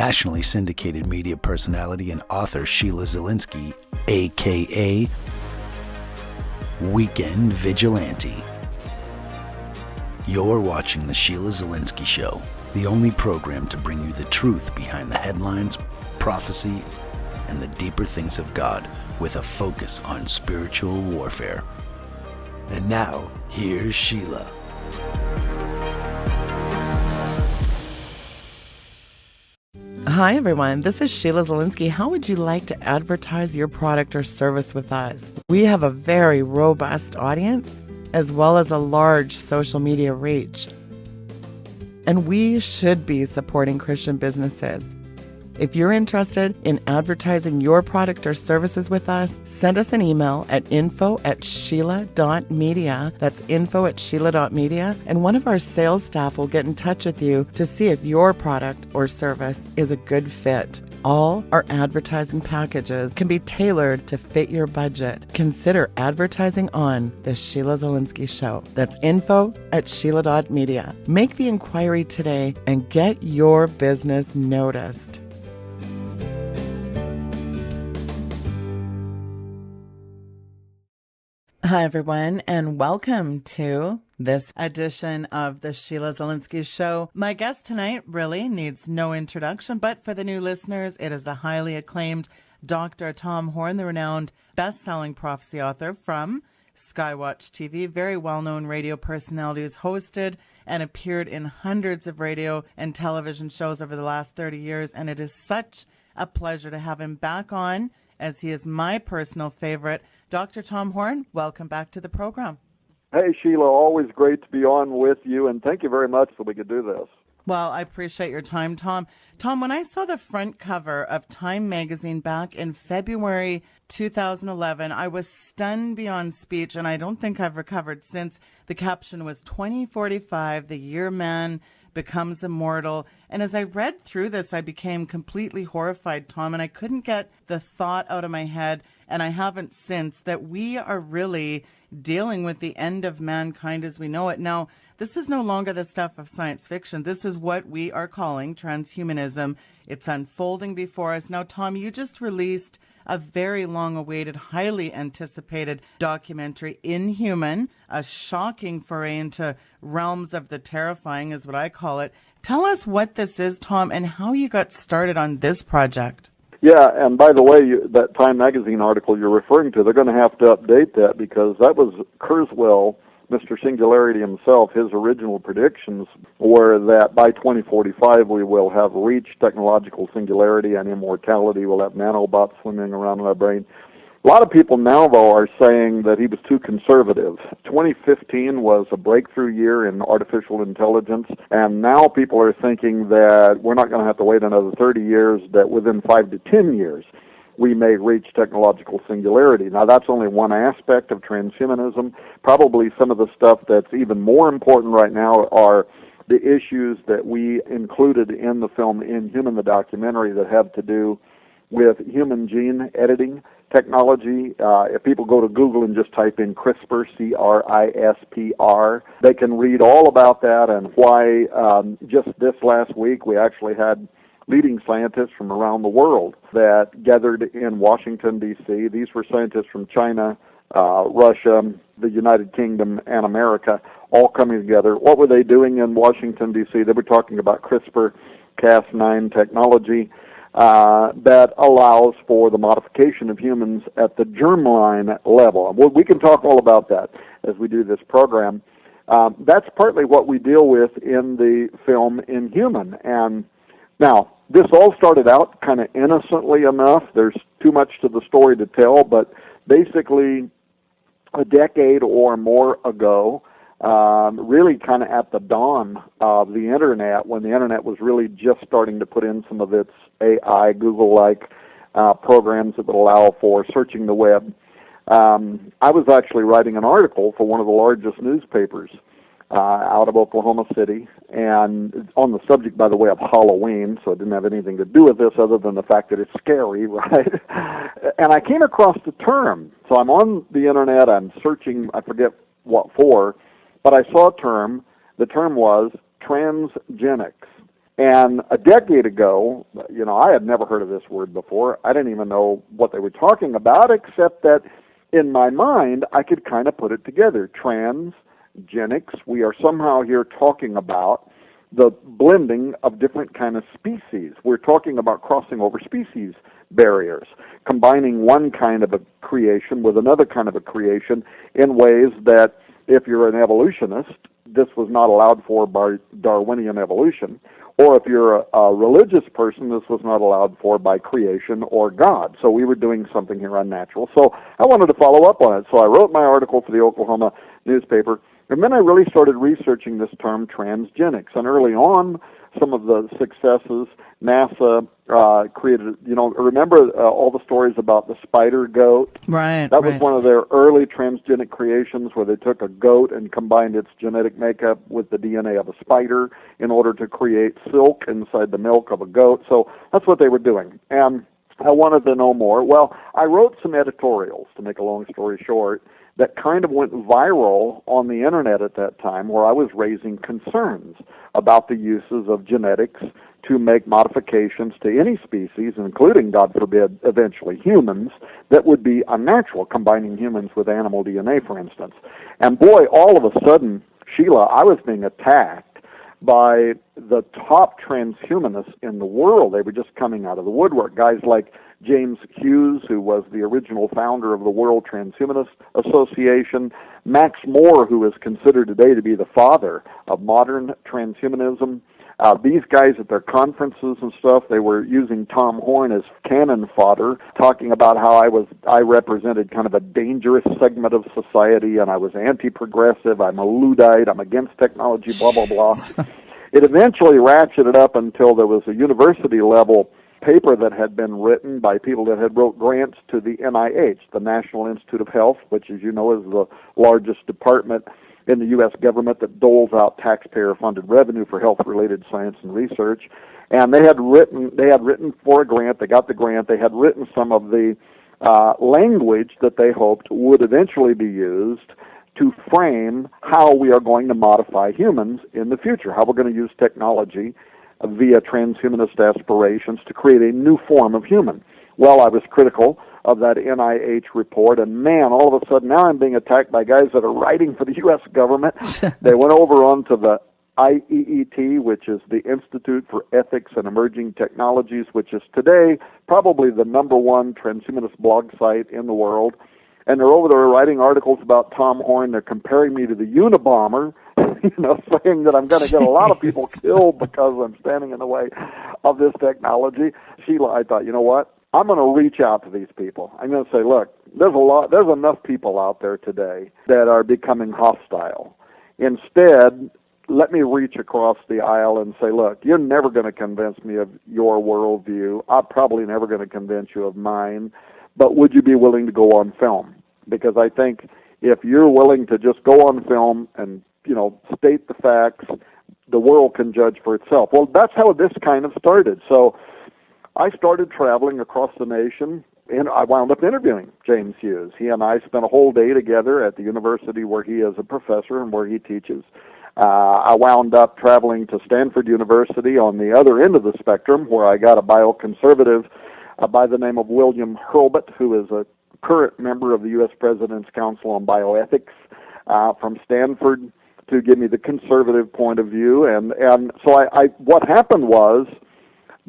nationally syndicated media personality and author Sheila Zilinsky, aka Weekend Vigilante. You're watching The Sheila Zilinsky Show, the only program to bring you the truth behind the headlines, prophecy, and the deeper things of God with a focus on spiritual warfare. And now, here's Sheila. Hi everyone, this is Sheila Zilinsky. How would you like to advertise your product or service with us? We have a very robust audience as well as a large social media reach. And we should be supporting Christian businesses. If you're interested in advertising your product or services with us, send us an email at info@sheila.media. That's info@sheila.media. And one of our sales staff will get in touch with you to see if your product or service is a good fit. All our advertising packages can be tailored to fit your budget. Consider advertising on The Sheila Zilinsky Show. That's info@sheila.media. Make the inquiry today and get your business noticed. Hi, everyone, and welcome to this edition of the Sheila Zilinsky Show. My guest tonight really needs no introduction, but for the new listeners, it is the highly acclaimed Dr. Tom Horn, the renowned best-selling prophecy author from Skywatch TV, very well-known radio personality who's hosted and appeared in hundreds of radio and television shows over the last 30 years, and it is such a pleasure to have him back on, as he is my personal favorite. Dr. Tom Horn, welcome back to the program. Hey, Sheila, always great to be on with you, and thank you very much that we could do this. Well, I appreciate your time, Tom. Tom, when I saw the front cover of Time magazine back in February 2011, I was stunned beyond speech, and I don't think I've recovered since. The caption was 2045, the year man becomes immortal. And as I read through this, I became completely horrified, Tom, and I couldn't get the thought out of my head, and I haven't since, that we are really dealing with the end of mankind as we know it. Now, this is no longer the stuff of science fiction. This is what we are calling transhumanism. It's unfolding before us. Now, Tom, you just released a very long-awaited, highly anticipated documentary, Inhuman, a shocking foray into realms of the terrifying is what I call it. Tell us what this is, Tom, and how you got started on this project. Yeah, and by the way, that Time magazine article you're referring to, they're going to have to update that because that was Kurzweil, Mr. Singularity himself. His original predictions were that by 2045 we will have reached technological singularity and immortality. We'll have nanobots swimming around in our brain. A lot of people now, though, are saying that he was too conservative. 2015 was a breakthrough year in artificial intelligence, and now people are thinking that we're not going to have to wait another 30 years, that within 5 to 10 years we may reach technological singularity. Now, that's only one aspect of transhumanism. Probably some of the stuff that's even more important right now are the issues that we included in the film Inhuman, the documentary, that have to do with human gene editing technology. If people go to Google and just type in CRISPR, CRISPR, they can read all about that and why just this last week we actually had leading scientists from around the world that gathered in Washington, D.C. These were scientists from China, Russia, the United Kingdom, and America, all coming together. What were they doing in Washington, D.C.? They were talking about CRISPR-Cas9 technology that allows for the modification of humans at the germline level. We can talk all about that as we do this program. That's partly what we deal with in the film Inhuman. And now, this all started out kind of innocently enough. There's too much to the story to tell, but basically a decade or more ago, really kind of at the dawn of the Internet, when the Internet was really just starting to put in some of its AI, Google-like programs that would allow for searching the web, I was actually writing an article for one of the largest newspapers out of Oklahoma City, and on the subject, by the way, of Halloween, so it didn't have anything to do with this other than the fact that it's scary, right? And I came across the term. So I'm on the Internet, I'm searching, I forget what for, but I saw a term. The term was transgenics. And a decade ago, I had never heard of this word before. I didn't even know what they were talking about, except that in my mind, I could kind of put it together. Transgenics, we are somehow here talking about the blending of different kind of species. We're talking about crossing over species barriers, combining one kind of a creation with another kind of a creation in ways that, if you're an evolutionist, this was not allowed for by Darwinian evolution, or if you're a religious person, this was not allowed for by creation or God. So we were doing something here unnatural. So I wanted to follow up on it. So I wrote my article for the Oklahoma newspaper, and then I really started researching this term transgenics. And early on, some of the successes, NASA created, remember all the stories about the spider goat? Right. That was one of their early transgenic creations, where they took a goat and combined its genetic makeup with the DNA of a spider in order to create silk inside the milk of a goat. So that's what they were doing. And I wanted to know more. Well, I wrote some editorials, to make a long story short, that kind of went viral on the internet at that time, where I was raising concerns about the uses of genetics to make modifications to any species, including, God forbid, eventually humans, that would be unnatural, combining humans with animal DNA, for instance. And boy, all of a sudden, Sheila, I was being attacked by the top transhumanists in the world. They were just coming out of the woodwork. Guys like James Hughes, who was the original founder of the World Transhumanist Association, Max Moore, who is considered today to be the father of modern transhumanism. These guys at their conferences and stuff, they were using Tom Horn as cannon fodder, talking about how I represented kind of a dangerous segment of society, and I was anti-progressive, I'm a Luddite, I'm against technology, blah, blah, blah. It eventually ratcheted up until there was a university-level paper that had been written by people that had wrote grants to the NIH, the National Institute of Health, which, as you know, is the largest department in the U.S. government that doles out taxpayer-funded revenue for health-related science and research. And they had written for a grant. They got the grant. They had written some of the language that they hoped would eventually be used to frame how we are going to modify humans in the future, how we're going to use technology via transhumanist aspirations to create a new form of human. Well, I was critical of that NIH report, and man, all of a sudden now I'm being attacked by guys that are writing for the U.S. government. They went over onto the IEET, which is the Institute for Ethics and Emerging Technologies, which is today probably the #1 transhumanist blog site in the world. And they're over there writing articles about Tom Horn. They're comparing me to the Unabomber, saying that I'm going to get a lot of people killed because I'm standing in the way of this technology. Sheila, I thought, you know what? I'm going to reach out to these people. I'm going to say, look, there's enough people out there today that are becoming hostile. Instead, let me reach across the aisle and say, look, you're never going to convince me of your worldview. I'm probably never going to convince you of mine. But would you be willing to go on film? Because I think if you're willing to just go on film and, state the facts, the world can judge for itself. Well, that's how this kind of started. So I started traveling across the nation, and I wound up interviewing James Hughes. He and I spent a whole day together at the university where he is a professor and where he teaches. I wound up traveling to Stanford University on the other end of the spectrum, where I got a bioconservative by the name of William Hurlbut, who is a current member of the U.S. President's Council on Bioethics from Stanford, to give me the conservative point of view. And so what happened was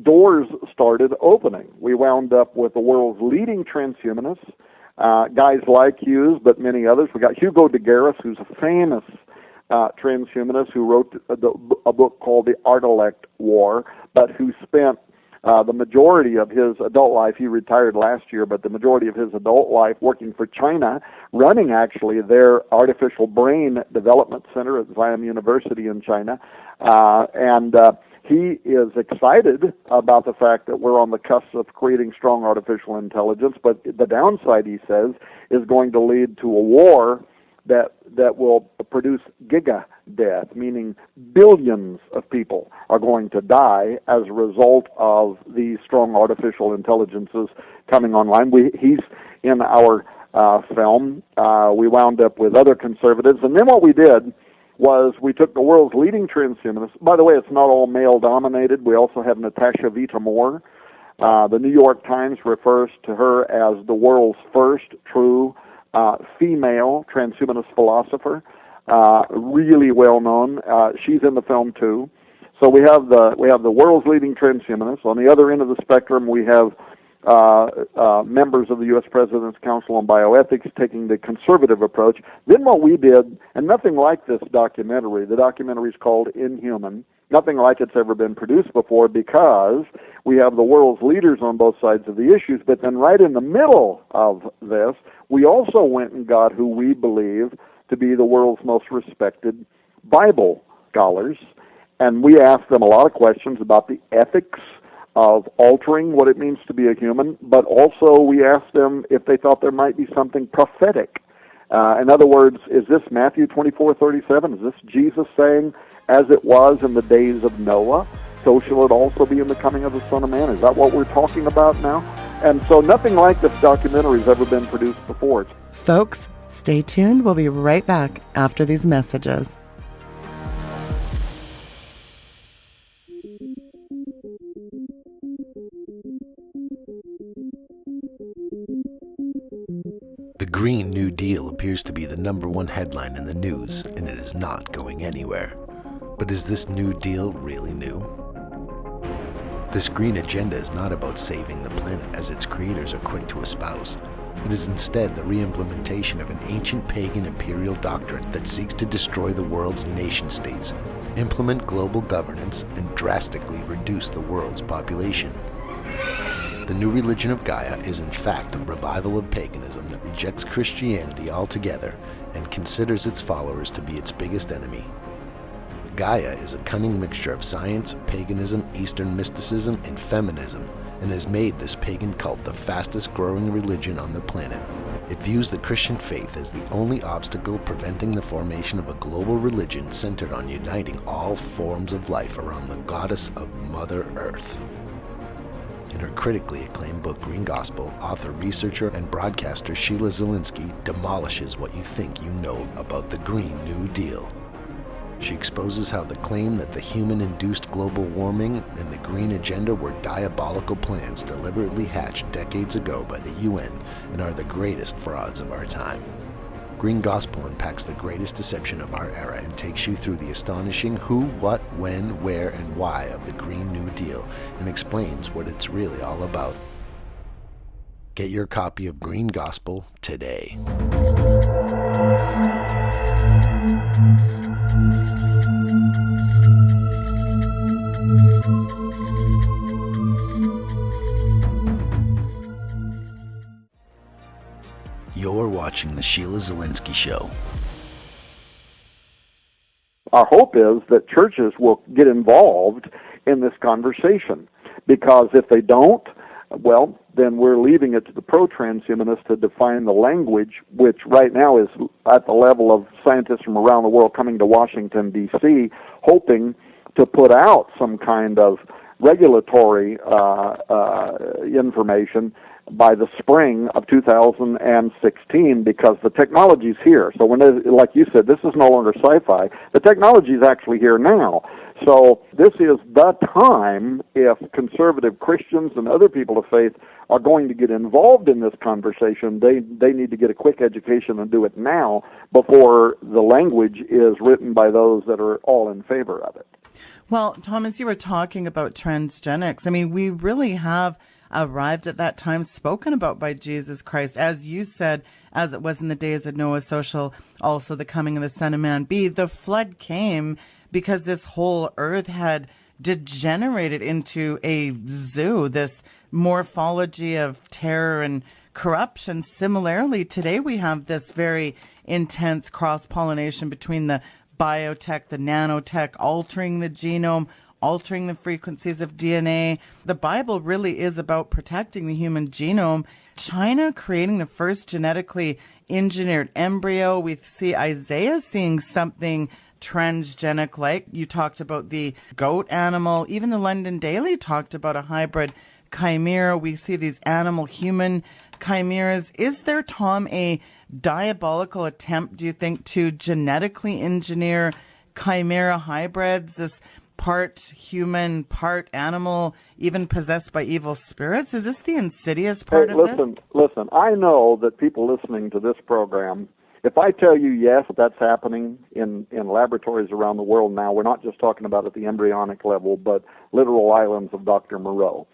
doors started opening. We wound up with the world's leading transhumanists, guys like Hughes, but many others. We got Hugo de Garis, who's a famous transhumanist who wrote a book called The Art-Elect War, but who spent the majority of his adult life, he retired last year, but the majority of his adult life working for China, running actually their artificial brain development center at Xi'an University in China. And he is excited about the fact that we're on the cusp of creating strong artificial intelligence, but the downside, he says, is going to lead to a war that will produce giga death, meaning billions of people are going to die as a result of these strong artificial intelligences coming online. He's in our film. We wound up with other conservatives, and then what we did was we took the world's leading transhumanists. By the way, it's not all male-dominated. We also have Natasha Vita-Moore. The New York Times refers to her as the world's first true female transhumanist philosopher. Really well known. She's in the film too. So we have the world's leading transhumanists. On the other end of the spectrum, we have members of the U.S. President's Council on Bioethics taking the conservative approach. Then what we did, and nothing like this documentary, the documentary is called Inhuman, nothing like it's ever been produced before, because we have the world's leaders on both sides of the issues, but then right in the middle of this, we also went and got who we believe to be the world's most respected Bible scholars, and we asked them a lot of questions about the ethics of altering what it means to be a human, but also we asked them if they thought there might be something prophetic. In other words, is this Matthew 24:37? Is this Jesus saying, as it was in the days of Noah, so shall it also be in the coming of the Son of Man? Is that what we're talking about now? And so nothing like this documentary has ever been produced before. Folks, stay tuned. We'll be right back after these messages. The Green New Deal appears to be the #1 headline in the news, and it is not going anywhere. But is this New Deal really new? This green agenda is not about saving the planet, as its creators are quick to espouse. It is instead the re-implementation of an ancient pagan imperial doctrine that seeks to destroy the world's nation-states, implement global governance, and drastically reduce the world's population. The new religion of Gaia is in fact a revival of paganism that rejects Christianity altogether and considers its followers to be its biggest enemy. Gaia is a cunning mixture of science, paganism, Eastern mysticism, and feminism, and has made this pagan cult the fastest growing religion on the planet. It views the Christian faith as the only obstacle preventing the formation of a global religion centered on uniting all forms of life around the goddess of Mother Earth. In her critically acclaimed book Green Gospel, author, researcher, and broadcaster Sheila Zilinsky demolishes what you think you know about the Green New Deal. She exposes how the claim that the human-induced global warming and the green agenda were diabolical plans deliberately hatched decades ago by the UN and are the greatest frauds of our time. Green Gospel unpacks the greatest deception of our era and takes you through the astonishing who, what, when, where, and why of the Green New Deal and explains what it's really all about. Get your copy of Green Gospel today. You're watching The Sheila Zilinsky Show. Our hope is that churches will get involved in this conversation, because if they don't, well, then we're leaving it to the pro-transhumanists to define the language, which right now is at the level of scientists from around the world coming to Washington, D.C., hoping to put out some kind of regulatory information by the spring of 2016, because the technology's here. So when, like you said, this is no longer sci-fi. The technology's actually here now. So this is the time, if conservative Christians and other people of faith are going to get involved in this conversation, they need to get a quick education and do it now before the language is written by those that are all in favor of it. Well, Thomas, you were talking about transgenics. I mean, we really have arrived at that time spoken about by Jesus Christ. As you said, as it was in the days of Noah, so shall also the coming of the Son of Man be. The flood came because this whole earth had degenerated into a zoo, this morphology of terror and corruption. Similarly, today we have this very intense cross-pollination between the biotech, the nanotech, altering the genome, altering the frequencies of DNA. The Bible really is about protecting the human genome. China creating the first genetically engineered embryo. We see Isaiah seeing something transgenic, like you talked about the goat animal. Even the London Daily talked about a hybrid chimera. We see these animal-human chimeras. Is there, Tom, a diabolical attempt, do you think, to genetically engineer chimera hybrids, this part human, part animal, even possessed by evil spirits? Is this the insidious part of this? Listen, I know that people listening to this program, if I tell you, yes, that's happening in laboratories around the world now, we're not just talking about at the embryonic level, but literal islands of Dr. Moreau.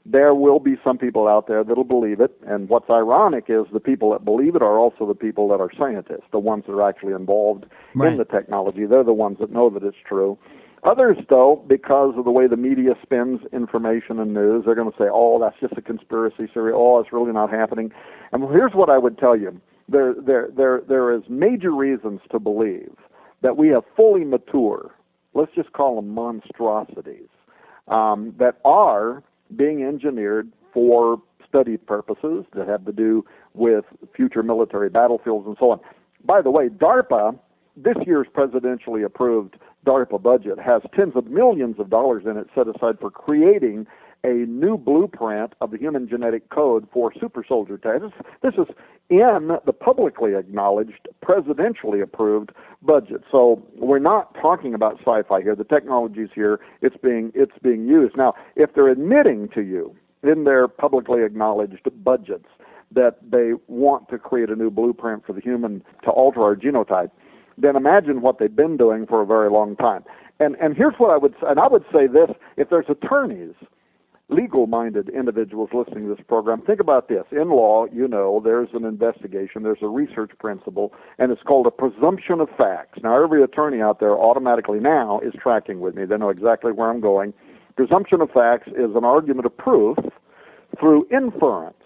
There will be some people out there that'll believe it, and what's ironic is the people that believe it are also the people that are scientists, the ones that are actually involved in the technology. They're the ones that know that it's true. Others, though, because of the way the media spins information and news, they're going to say, oh, that's just a conspiracy theory. Oh, it's really not happening. And here's what I would tell you. There is major reasons to believe that we have fully mature, let's just call them monstrosities, that are being engineered for study purposes that have to do with future military battlefields and so on. By the way, DARPA, this year's presidentially approved DARPA budget has tens of millions of dollars in it set aside for creating a new blueprint of the human genetic code for super soldier types. This is in the publicly acknowledged, presidentially approved budget. So we're not talking about sci-fi here. The technology's here. It's being used. Now, if they're admitting to you in their publicly acknowledged budgets that they want to create a new blueprint for the human to alter our genotype, then imagine what they've been doing for a very long time. And here's what I would say, and I would say this, if there's attorneys, legal-minded individuals listening to this program, think about this. In law, you know, there's an investigation, there's a research principle, and it's called a presumption of facts. Now, every attorney out there automatically now is tracking with me. They know exactly where I'm going. Presumption of facts is an argument of proof through inference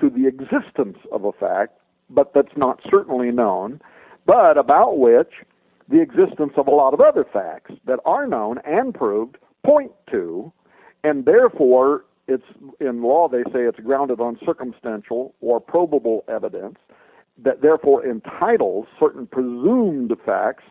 to the existence of a fact, but that's not certainly known, but about which the existence of a lot of other facts that are known and proved point to, and therefore, it's in law they say it's grounded on circumstantial or probable evidence that therefore entitles certain presumed facts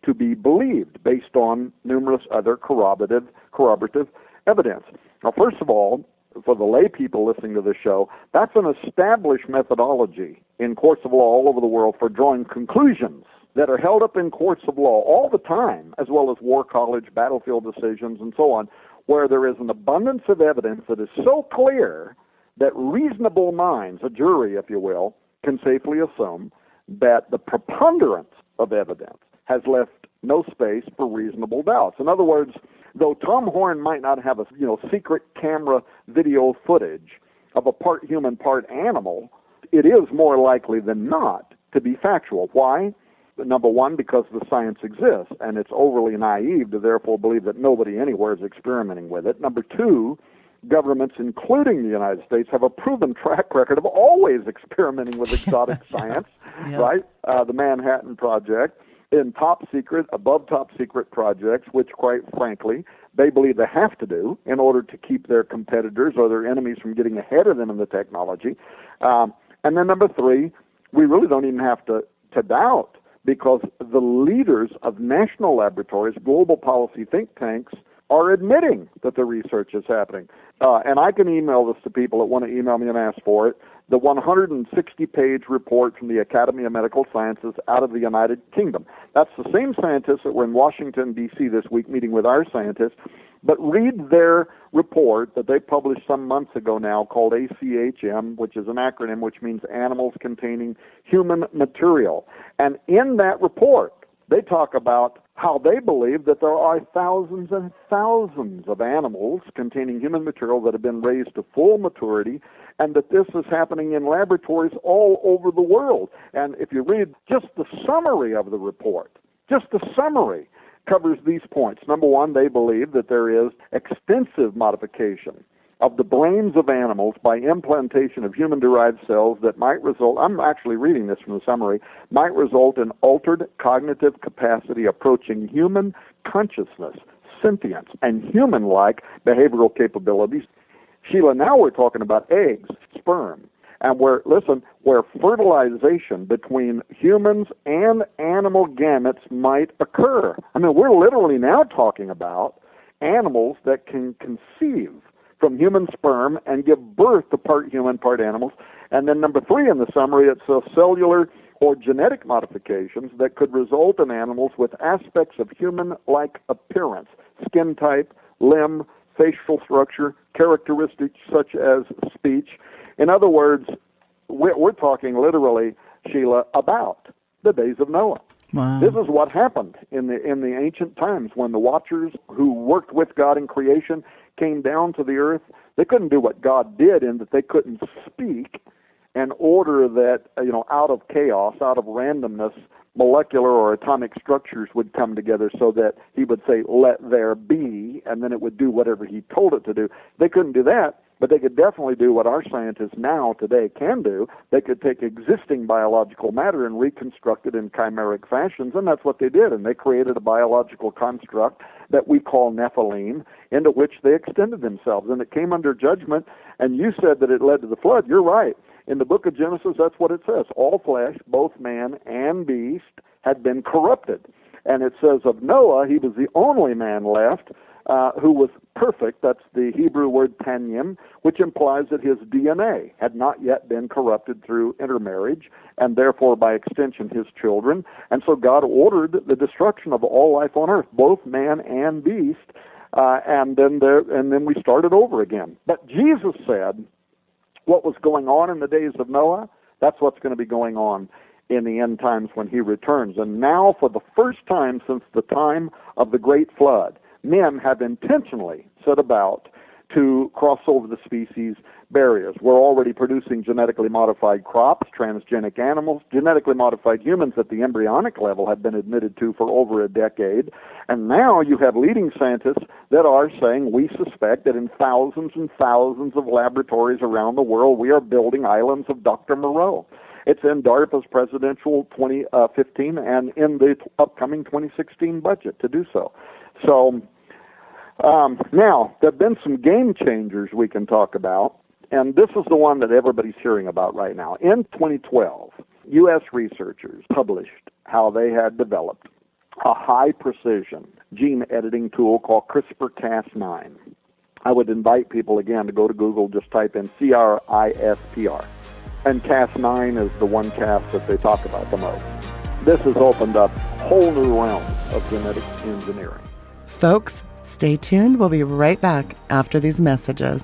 to be believed based on numerous other corroborative evidence. Now, first of all, for the lay people listening to this show, that's an established methodology in courts of law all over the world for drawing conclusions that are held up in courts of law all the time, as well as war college, battlefield decisions, and so on, where there is an abundance of evidence that is so clear that reasonable minds, a jury, if you will, can safely assume that the preponderance of evidence has left no space for reasonable doubts. In other words, though Tom Horn might not have a secret camera video footage of a part human, part animal, it is more likely than not to be factual. Why? Number one, because the science exists, and it's overly naive to therefore believe that nobody anywhere is experimenting with it. Number two, governments, including the United States, have a proven track record of always experimenting with exotic science, right? The Manhattan Project, in top secret, above top secret projects, which, quite frankly, they believe they have to do in order to keep their competitors or their enemies from getting ahead of them in the technology. And then number three, we really don't even have to doubt, because the leaders of national laboratories, global policy think tanks, are admitting that the research is happening. And I can email this to people that want to email me and ask for it. The 160-page report from the Academy of Medical Sciences out of the United Kingdom. That's the same scientists that were in Washington, D.C. this week meeting with our scientists. But read their report that they published some months ago now called ACHM, which is an acronym which means Animals Containing Human Material. And in that report, they talk about how they believe that there are thousands and thousands of animals containing human material that have been raised to full maturity, and that this is happening in laboratories all over the world. And if you read just the summary of the report, just the summary covers these points. Number one, they believe that there is extensive modification of the brains of animals by implantation of human-derived cells that might result, I'm actually reading this from the summary, might result in altered cognitive capacity approaching human consciousness, sentience, and human-like behavioral capabilities. Sheila, now we're talking about eggs, sperm, and where fertilization between humans and animal gametes might occur. I mean, we're literally now talking about animals that can conceive from human sperm and give birth to part human, part animals. And then number 3 in the summary, it's cellular or genetic modifications that could result in animals with aspects of human-like appearance, skin type, limb, facial structure, characteristics such as speech. In other words, we're talking literally, Sheila, about the days of Noah. Wow. This is what happened in the ancient times when the watchers who worked with God in creation came down to the earth. They couldn't do what God did in that they couldn't speak and order that, out of chaos, out of randomness, molecular or atomic structures would come together so that he would say, let there be, and then it would do whatever he told it to do. They couldn't do that, but they could definitely do what our scientists now today can do. They could take existing biological matter and reconstruct it in chimeric fashions, and that's what they did. And they created a biological construct that we call Nephilim, into which they extended themselves. And it came under judgment, and you said that it led to the flood. You're right. In the book of Genesis, that's what it says. All flesh, both man and beast, had been corrupted. And it says of Noah, he was the only man left who was perfect. That's the Hebrew word tanyim, which implies that his DNA had not yet been corrupted through intermarriage, and therefore, by extension, his children. And so God ordered the destruction of all life on earth, both man and beast, and then we started over again. But Jesus said, what was going on in the days of Noah, that's what's going to be going on in the end times when he returns. And now, for the first time since the time of the great flood, men have intentionally set about to cross over the species barriers. We're already producing genetically modified crops, transgenic animals, genetically modified humans at the embryonic level have been admitted to for over a decade. And now you have leading scientists that are saying we suspect that in thousands and thousands of laboratories around the world, we are building islands of Dr. Moreau. It's in DARPA's presidential 2015 and in the upcoming 2016 budget to do so. So now, there have been some game changers we can talk about, and this is the one that everybody's hearing about right now. In 2012, U.S. researchers published how they had developed a high-precision gene editing tool called CRISPR-Cas9. I would invite people, again, to go to Google, just type in CRISPR. And Cas9 is the one Cas that they talk about the most. This has opened up whole new realms of genetic engineering. Folks, stay tuned. We'll be right back after these messages.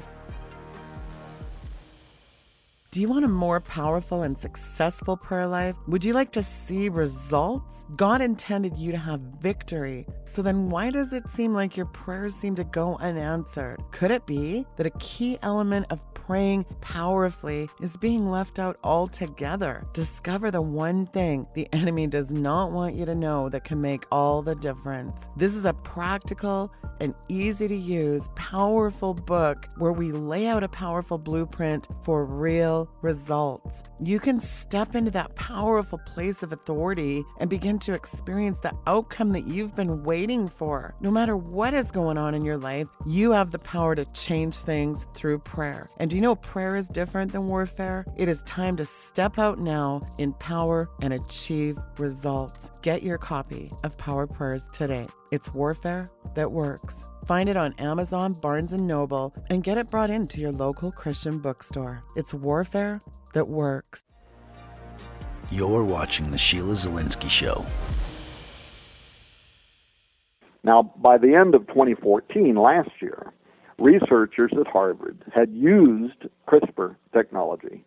Do you want a more powerful and successful prayer life? Would you like to see results? God intended you to have victory. So then why does it seem like your prayers seem to go unanswered? Could it be that a key element of praying powerfully is being left out altogether? Discover the one thing the enemy does not want you to know that can make all the difference. This is a practical and easy to use, powerful book where we lay out a powerful blueprint for real results. You can step into that powerful place of authority and begin to experience the outcome that you've been waiting for. No matter what is going on in your life, you have the power to change things through prayer. And do you know prayer is different than warfare? It is time to step out now in power and achieve results. Get your copy of Power Prayers today. It's warfare that works. Find it on Amazon, Barnes & Noble, and get it brought into your local Christian bookstore. It's warfare that works. You're watching The Sheila Zilinsky Show. Now, by the end of 2014, last year, researchers at Harvard had used CRISPR technology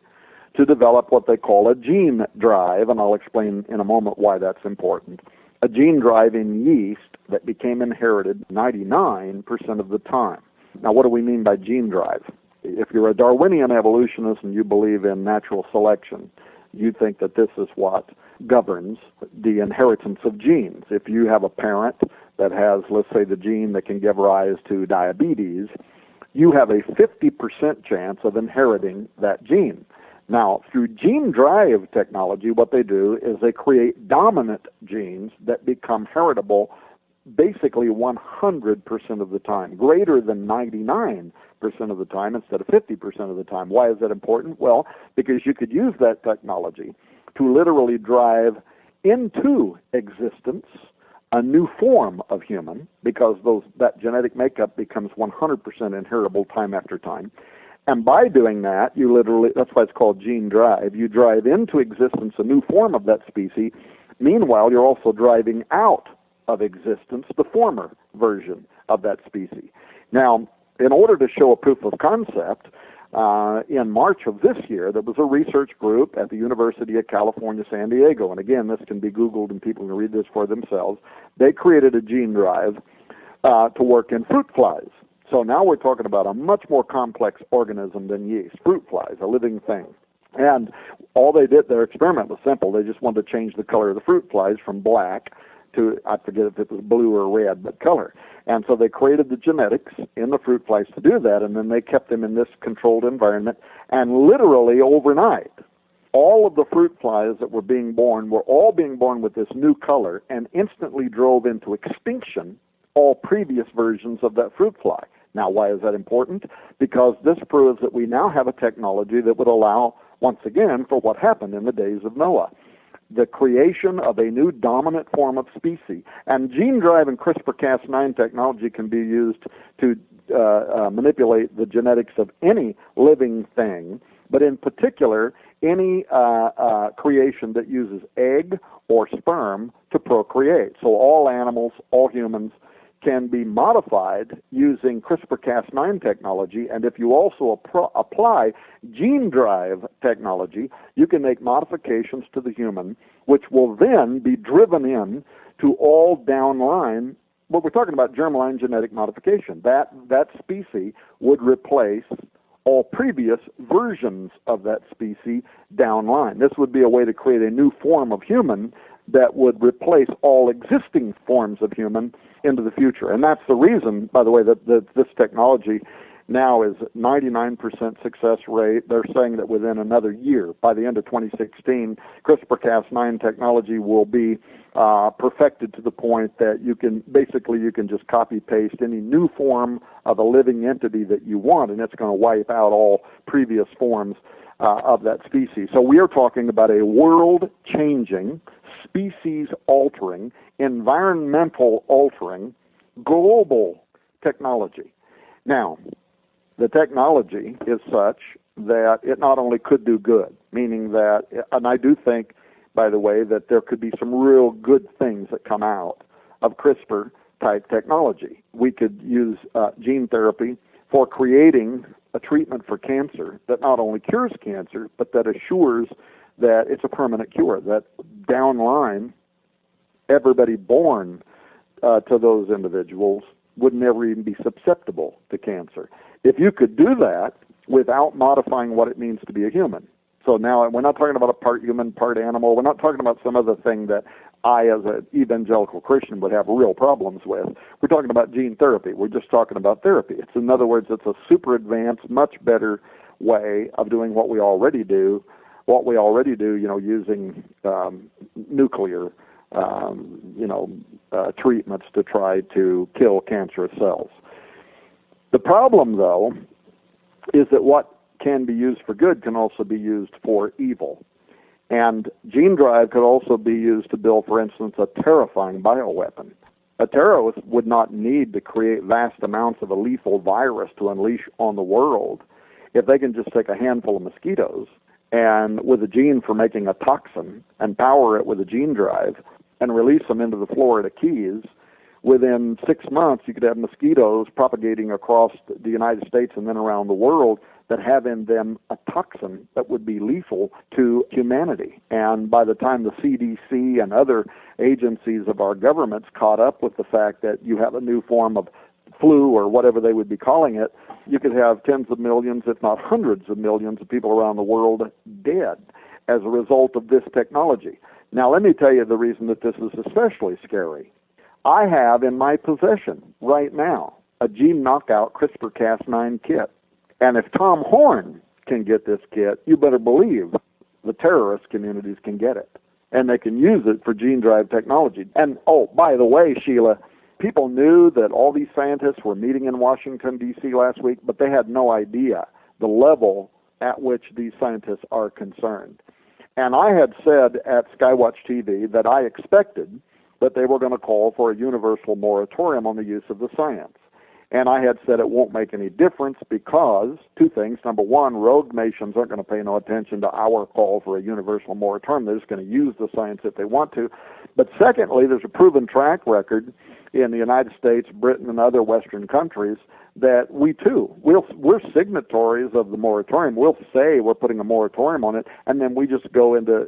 to develop what they call a gene drive, and I'll explain in a moment why that's important. A gene drive in yeast that became inherited 99% of the time. Now, what do we mean by gene drive? If you're a Darwinian evolutionist and you believe in natural selection, you think that this is what governs the inheritance of genes. If you have a parent that has, let's say, the gene that can give rise to diabetes, you have a 50% chance of inheriting that gene. Now, through gene drive technology, what they do is they create dominant genes that become heritable basically 100% of the time, greater than 99% of the time instead of 50% of the time. Why is that important? Well, because you could use that technology to literally drive into existence a new form of human, because that genetic makeup becomes 100% inheritable time after time. And by doing that, you literally, that's why it's called gene drive. You drive into existence a new form of that species. Meanwhile, you're also driving out of existence the former version of that species. Now, in order to show a proof of concept, in March of this year, there was a research group at the University of California, San Diego, and again, this can be Googled and people can read this for themselves. They created a gene drive to work in fruit flies. So now we're talking about a much more complex organism than yeast, fruit flies, a living thing. And all they did, their experiment was simple. They just wanted to change the color of the fruit flies from black to, I forget if it was blue or red, but color. And so they created the genetics in the fruit flies to do that, and then they kept them in this controlled environment, and literally overnight, all of the fruit flies that were being born were all being born with this new color and instantly drove into extinction all previous versions of that fruit fly. Now, why is that important? Because this proves that we now have a technology that would allow, once again, for what happened in the days of Noah, the creation of a new dominant form of species. And gene drive and CRISPR-Cas9 technology can be used to manipulate the genetics of any living thing, but in particular, any creation that uses egg or sperm to procreate. So all animals, all humans, can be modified using CRISPR-Cas9 technology, and if you also apply gene drive technology, you can make modifications to the human, which will then be driven in to all downline. What we're talking about, germline genetic modification. That species would replace all previous versions of that species downline. This would be a way to create a new form of human that would replace all existing forms of human into the future. And that's the reason, by the way, that this technology now is 99% success rate. They're saying that within another year, by the end of 2016, CRISPR-Cas9 technology will be perfected to the point that you can just copy-paste any new form of a living entity that you want, and it's going to wipe out all previous forms of that species. So we are talking about a world-changing, species-altering, environmental-altering, global technology. Now, the technology is such that it not only could do good, meaning that, and I do think, by the way, that there could be some real good things that come out of CRISPR-type technology. We could use gene therapy for creating a treatment for cancer that not only cures cancer, but that assures that it's a permanent cure, that downline, everybody born to those individuals would never even be susceptible to cancer. If you could do that without modifying what it means to be a human. So now we're not talking about a part human, part animal. We're not talking about some other thing that I, as an evangelical Christian, would have real problems with. We're talking about gene therapy. We're just talking about therapy. It's, in other words, it's a super advanced, much better way of doing what we already do. Using nuclear, treatments to try to kill cancerous cells. The problem, though, is that what can be used for good can also be used for evil. And gene drive could also be used to build, for instance, a terrifying bioweapon. A terrorist would not need to create vast amounts of a lethal virus to unleash on the world if they can just take a handful of mosquitoes and with a gene for making a toxin and power it with a gene drive and release them into the Florida Keys. Within 6 months, you could have mosquitoes propagating across the United States and then around the world that have in them a toxin that would be lethal to humanity. And by the time the CDC and other agencies of our governments caught up with the fact that you have a new form of flu or whatever they would be calling it, you could have tens of millions, if not hundreds of millions of people around the world dead as a result of this technology. Now, let me tell you the reason that this is especially scary. I have in my possession right now a gene knockout CRISPR-Cas9 kit. And if Tom Horn can get this kit, you better believe the terrorist communities can get it. And they can use it for gene drive technology. And, oh, by the way, Sheila, people knew that all these scientists were meeting in Washington, D.C. last week, but they had no idea the level at which these scientists are concerned. And I had said at Skywatch TV that I expected but they were going to call for a universal moratorium on the use of the science. And I had said it won't make any difference because two things. Number one, rogue nations aren't going to pay no attention to our call for a universal moratorium. They're just going to use the science if they want to. But secondly, there's a proven track record in the United States, Britain, and other Western countries that we too, we're signatories of the moratorium. We'll say we're putting a moratorium on it, and then we just go into,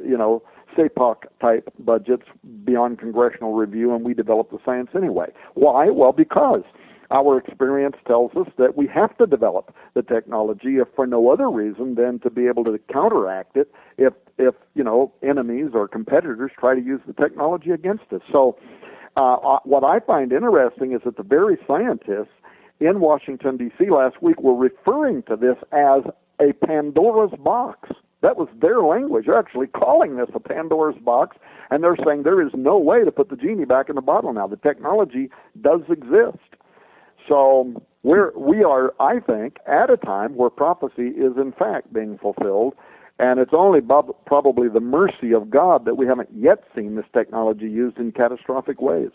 SAPOC-type budgets beyond congressional review, and we develop the science anyway. Why? Well, because our experience tells us that we have to develop the technology if for no other reason than to be able to counteract it if enemies or competitors try to use the technology against us. So what I find interesting is that the very scientists in Washington, D.C. last week were referring to this as a Pandora's box. That was their language. They're actually calling this a Pandora's box, and they're saying there is no way to put the genie back in the bottle now. The technology does exist. So we are, I think, at a time where prophecy is in fact being fulfilled, and it's only probably the mercy of God that we haven't yet seen this technology used in catastrophic ways.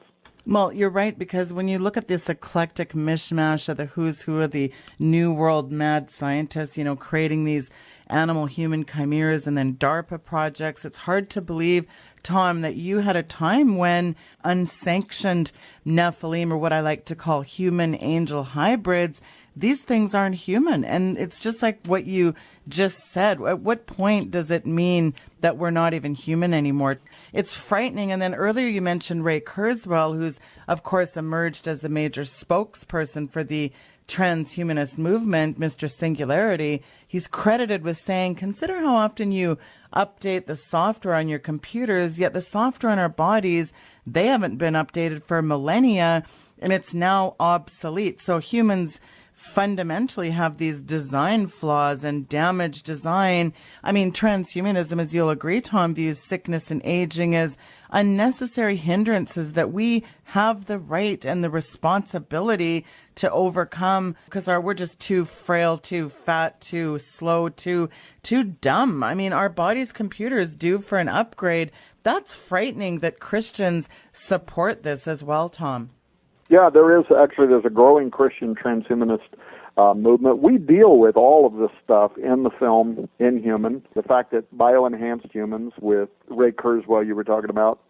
Well, you're right, because when you look at this eclectic mishmash of the who's who of the New World mad scientists, creating these animal-human chimeras and then DARPA projects, it's hard to believe, Tom, that you had a time when unsanctioned Nephilim, or what I like to call human-angel hybrids, these things aren't human. And it's just like what you just said. At what point does it mean that we're not even human anymore? It's frightening. And then earlier you mentioned Ray Kurzweil, who's, of course, emerged as the major spokesperson for the transhumanist movement, Mr. Singularity. He's credited with saying, consider how often you update the software on your computers, yet the software in our bodies, they haven't been updated for millennia, and it's now obsolete. So humans fundamentally have these design flaws and damaged design. I mean, transhumanism, as you'll agree, Tom, views sickness and aging as unnecessary hindrances that we have the right and the responsibility to overcome because we're just too frail, too fat, too slow, too dumb. I mean, our body's computers due for an upgrade. That's frightening that Christians support this as well, Tom. Yeah, there's a growing Christian transhumanist movement. We deal with all of this stuff in the film Inhuman. The fact that bioenhanced humans with Ray Kurzweil you were talking about,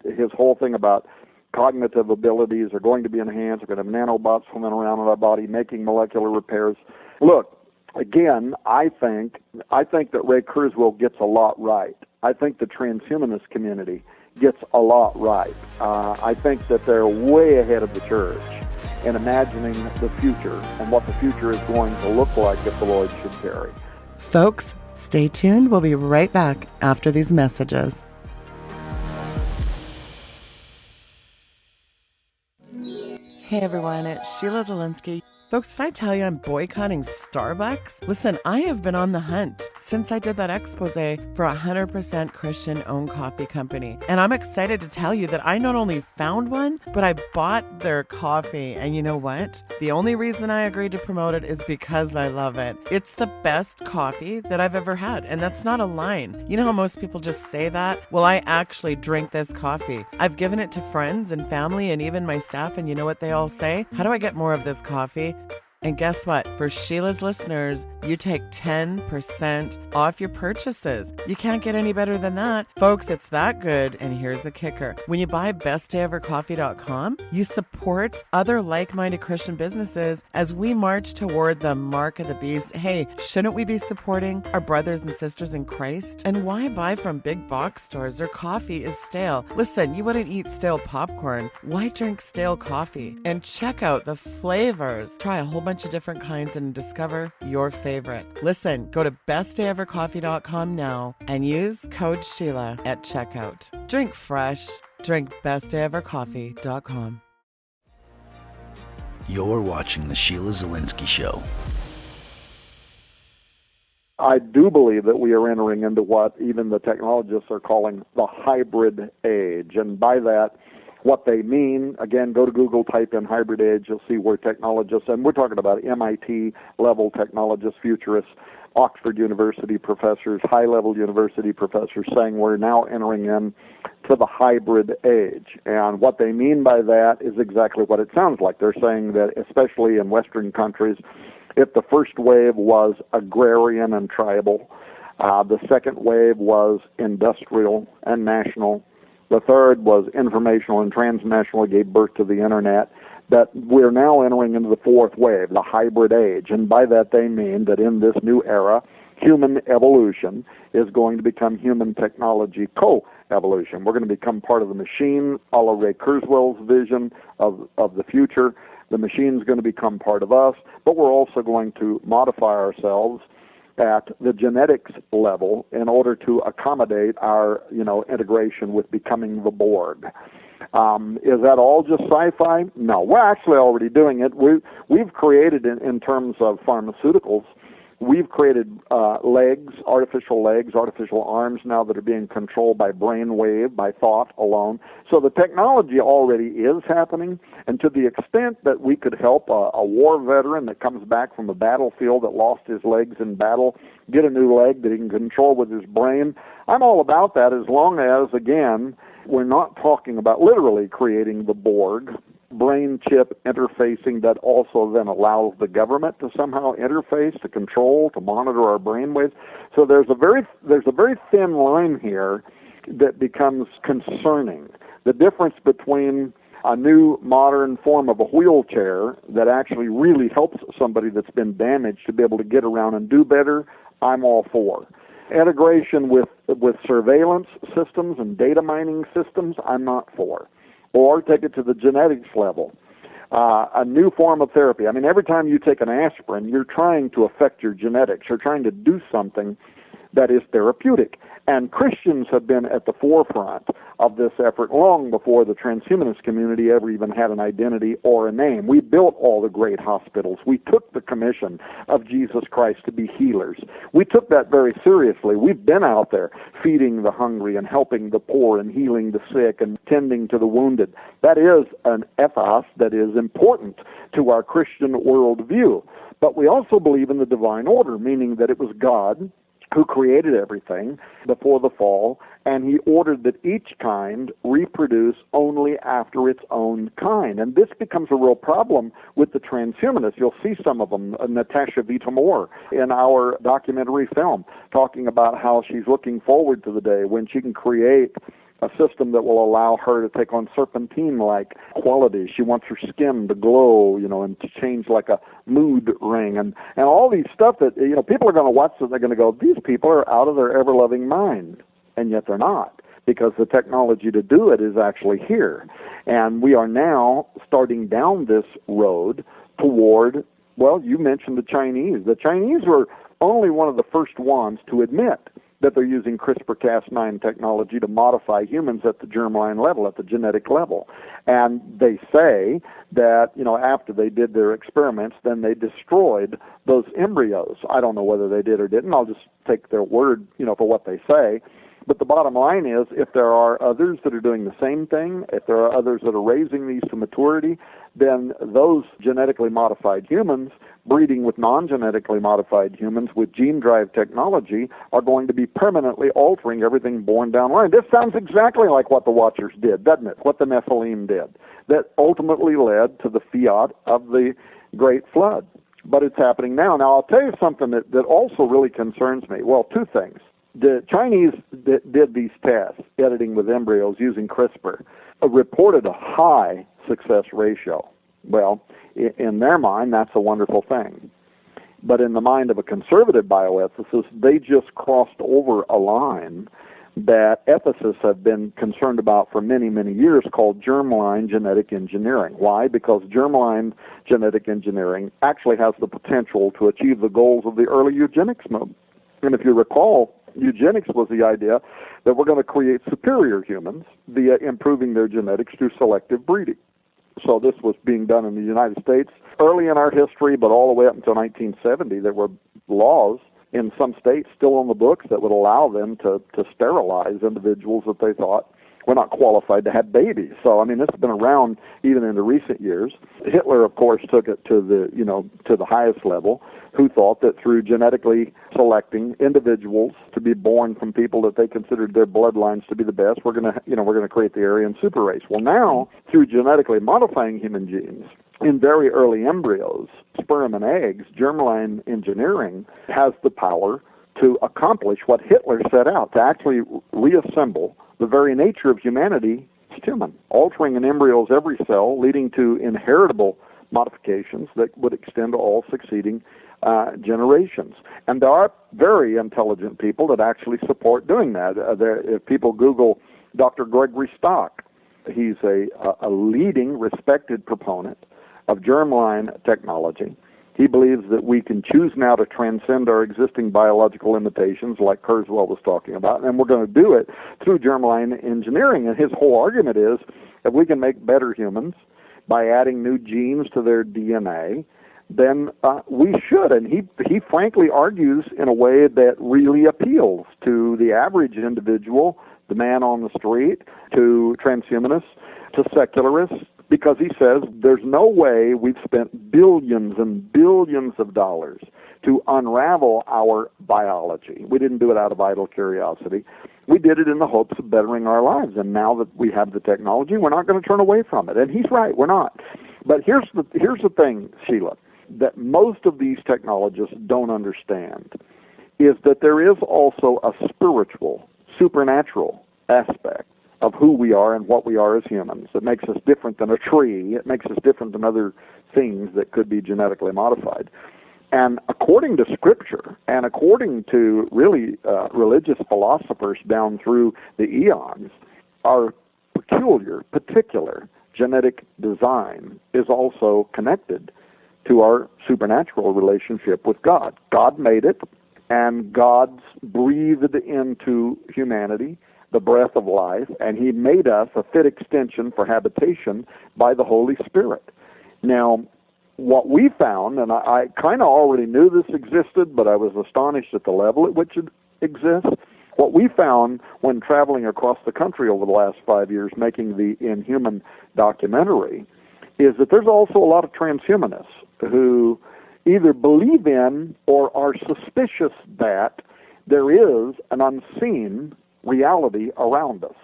his whole thing about cognitive abilities are going to be enhanced. We're going to have nanobots swimming around in our body making molecular repairs. Look, again, I think that Ray Kurzweil gets a lot right. I think the transhumanist community gets a lot right. I think that they're way ahead of the church in imagining the future and what the future is going to look like if the Lord should tarry. Folks, stay tuned. We'll be right back after these messages. Hey everyone, it's Sheila Zilinsky. Folks, did I tell you I'm boycotting Starbucks? Listen, I have been on the hunt since I did that expose for a 100% Christian-owned coffee company. And I'm excited to tell you that I not only found one, but I bought their coffee. And you know what? The only reason I agreed to promote it is because I love it. It's the best coffee that I've ever had. And that's not a line. You know how most people just say that? Well, I actually drink this coffee. I've given it to friends and family and even my staff. And you know what they all say? How do I get more of this coffee? And guess what? For Sheila's listeners, you take 10% off your purchases. You can't get any better than that. Folks, it's that good. And here's the kicker. When you buy bestdayevercoffee.com, you support other like-minded Christian businesses as we march toward the mark of the beast. Hey, shouldn't we be supporting our brothers and sisters in Christ? And why buy from big box stores? Their coffee is stale. Listen, you wouldn't eat stale popcorn. Why drink stale coffee? And check out the flavors. Try a whole bunch of different kinds and discover your favorite. Listen, go to bestdayevercoffee.com now and use code Sheila at checkout. Drink fresh. Drink bestdayevercoffee.com. You're watching The Sheila Zilinsky Show. I do believe that we are entering into what even the technologists are calling the hybrid age. And by that, what they mean, again, go to Google, type in hybrid age, you'll see where technologists, and we're talking about MIT-level technologists, futurists, Oxford University professors, high-level university professors saying we're now entering in to the hybrid age. And what they mean by that is exactly what it sounds like. They're saying that, especially in Western countries, if the first wave was agrarian and tribal, the second wave was industrial and national, the third was informational and transnational, it gave birth to the internet, that we're now entering into the fourth wave, the hybrid age. And by that they mean that in this new era, human evolution is going to become human technology co-evolution. We're going to become part of the machine, a la Ray Kurzweil's vision of the future. The machine's going to become part of us, but we're also going to modify ourselves at the genetics level in order to accommodate our, integration with becoming the Borg. Is that all just sci-fi? No, we're actually already doing it. We've created, in terms of pharmaceuticals, we've created artificial arms now that are being controlled by brainwave, by thought alone. So the technology already is happening, and to the extent that we could help a war veteran that comes back from a battlefield that lost his legs in battle get a new leg that he can control with his brain, I'm all about that, as long as, again, we're not talking about literally creating the Borg, brain chip interfacing that also then allows the government to somehow interface, to control, to monitor our brainwaves. So there's a very thin line here that becomes concerning. The difference between a new modern form of a wheelchair that actually really helps somebody that's been damaged to be able to get around and do better, I'm all for. Integration with surveillance systems and data mining systems, I'm not for. Or take it to the genetics level. A new form of therapy. I mean, every time you take an aspirin, you're trying to affect your genetics. You're trying to do something that is therapeutic. And Christians have been at the forefront of this effort long before the transhumanist community ever even had an identity or a name. We built all the great hospitals. We took the commission of Jesus Christ to be healers. We took that very seriously. We've been out there feeding the hungry and helping the poor and healing the sick and tending to the wounded. That is an ethos that is important to our Christian worldview. But we also believe in the divine order, meaning that it was God who created everything before the fall, and he ordered that each kind reproduce only after its own kind. And this becomes a real problem with the transhumanists. You'll see some of them, Natasha Vita-Moore, in our documentary film, talking about how she's looking forward to the day when she can create a system that will allow her to take on serpentine-like qualities. She wants her skin to glow, and to change like a mood ring, and all these stuff that, people are going to watch this and they're going to go, these people are out of their ever-loving mind. And yet they're not, because the technology to do it is actually here. And we are now starting down this road toward, well, you mentioned the Chinese. The Chinese were only one of the first ones to admit that they're using CRISPR-Cas9 technology to modify humans at the germline level, at the genetic level. And they say that, after they did their experiments, then they destroyed those embryos. I don't know whether they did or didn't. I'll just take their word, for what they say. But the bottom line is, if there are others that are doing the same thing, if there are others that are raising these to maturity, then those genetically modified humans breeding with non-genetically modified humans with gene drive technology are going to be permanently altering everything born down the line. This sounds exactly like what the Watchers did, doesn't it? What the Nephilim did. That ultimately led to the fiat of the Great Flood. But it's happening now. Now, I'll tell you something that also really concerns me. Well, two things. The Chinese that did these tests, editing with embryos using CRISPR, reported a high success ratio. Well, in their mind, that's a wonderful thing. But in the mind of a conservative bioethicist, they just crossed over a line that ethicists have been concerned about for many, many years, called germline genetic engineering. Why? Because germline genetic engineering actually has the potential to achieve the goals of the early eugenics movement. And if you recall, eugenics was the idea that we're going to create superior humans via improving their genetics through selective breeding. So this was being done in the United States early in our history, but all the way up until 1970, there were laws in some states still on the books that would allow them to sterilize individuals that they thought we're not qualified to have babies. So, I mean, this has been around even in the recent years. Hitler, of course, took it to the highest level, who thought that through genetically selecting individuals to be born from people that they considered their bloodlines to be the best, we're going to create the Aryan super race. Well, now, through genetically modifying human genes in very early embryos, sperm and eggs, germline engineering has the power to accomplish what Hitler set out, to actually reassemble the very nature of humanity as human, altering an embryo's every cell, leading to inheritable modifications that would extend to all succeeding generations. And there are very intelligent people that actually support doing that. If people Google Dr. Gregory Stock, he's a leading, respected proponent of germline technology. He believes that we can choose now to transcend our existing biological limitations, like Kurzweil was talking about, and we're going to do it through germline engineering. And his whole argument is that we can make better humans by adding new genes to their DNA, then we should. And he frankly argues in a way that really appeals to the average individual, the man on the street, to transhumanists, to secularists, because he says there's no way we've spent billions and billions of dollars to unravel our biology. We didn't do it out of idle curiosity. We did it in the hopes of bettering our lives. And now that we have the technology, we're not going to turn away from it. And he's right, we're not. But here's the thing, Sheila, that most of these technologists don't understand, is that there is also a spiritual, supernatural aspect of who we are and what we are as humans. It makes us different than a tree. It makes us different than other things that could be genetically modified. And according to Scripture, and according to really religious philosophers down through the eons, our particular genetic design is also connected to our supernatural relationship with God. God made it, and God's breathed into humanity the breath of life, and he made us a fit extension for habitation by the Holy Spirit. Now, what we found, and I kind of already knew this existed, but I was astonished at the level at which it exists. What we found when traveling across the country over the last 5 years making the Inhuman documentary is that there's also a lot of transhumanists who either believe in or are suspicious that there is an unseen reality around us.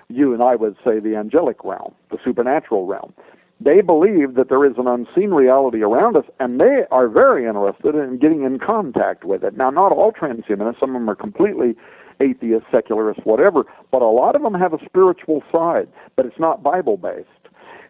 You and I would say the angelic realm, the supernatural realm. They believe that there is an unseen reality around us, and they are very interested in getting in contact with it. Now, not all transhumanists, some of them are completely atheists, secularists, whatever, but a lot of them have a spiritual side, but it's not Bible-based.